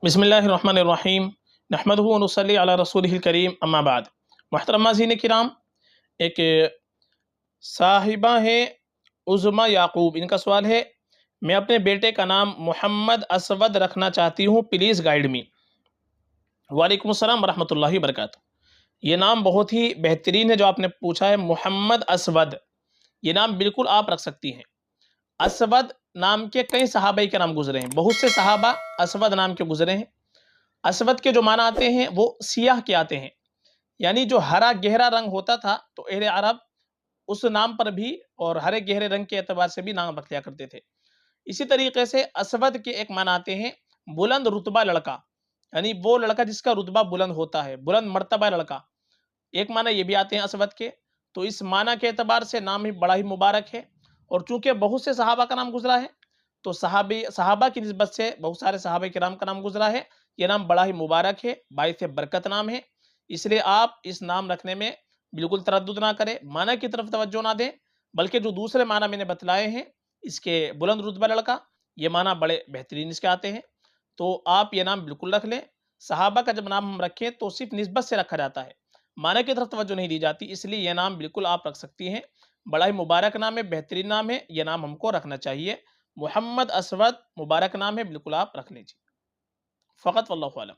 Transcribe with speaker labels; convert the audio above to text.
Speaker 1: بسم اللہ الرحمن الرحیم نحمدہ و نصلی علی رسولہ الکریم اما بعد۔ محترم ناظرین کرام، ایک صاحبہ ہے عظما یعقوب، ان کا سوال ہے میں اپنے بیٹے کا نام محمد اسود رکھنا چاہتی ہوں، پلیز گائیڈ می۔ وعلیکم السلام ورحمۃ اللہ وبرکاتہ۔ یہ نام بہت ہی بہترین ہے جو آپ نے پوچھا ہے، محمد اسود۔ یہ نام بالکل آپ رکھ سکتی ہیں۔ اسود نام کے کئی صحابہ کے نام گزرے ہیں، بہت سے صحابہ اسود نام کے گزرے ہیں۔ اسود کے جو معنی آتے ہیں وہ سیاہ کے آتے ہیں، یعنی جو ہرا گہرا رنگ ہوتا تھا تو اہل عرب اس نام پر بھی اور ہرے گہرے رنگ کے اعتبار سے بھی نام رکھ لیا کرتے تھے۔ اسی طریقے سے اسود کے ایک معنی آتے ہیں بلند رتبہ لڑکا، یعنی وہ لڑکا جس کا رتبہ بلند ہوتا ہے، بلند مرتبہ لڑکا۔ ایک معنی یہ بھی آتے ہیں اسود کے، تو اس معنی کے اعتبار سے نام ہی بڑا ہی مبارک ہے۔ اور چونکہ بہت سے صحابہ کا نام گزرا ہے تو صحابہ کی نسبت سے بہت سارے صحابہ کرام کا نام گزرا ہے، یہ نام بڑا ہی مبارک ہے، باعث برکت نام ہے۔ اس لیے آپ اس نام رکھنے میں بالکل تردد نہ کریں، معنی کی طرف توجہ نہ دیں، بلکہ جو دوسرے معنی میں نے بتلائے ہیں اس کے بلند رتبہ لڑکا، یہ معنی بڑے بہترین اس کے آتے ہیں، تو آپ یہ نام بالکل رکھ لیں۔ صحابہ کا جب نام ہم رکھیں تو صرف نسبت سے رکھا جاتا ہے، معنی کی طرف توجہ نہیں دی جاتی، اس لیے یہ نام بالکل آپ رکھ سکتی ہیں۔ بڑا ہی مبارک نام ہے، بہترین نام ہے، یہ نام ہم کو رکھنا چاہیے۔ محمد اسود مبارک نام ہے، بالکل آپ رکھ لیجیے فقط، واللہ اعلم۔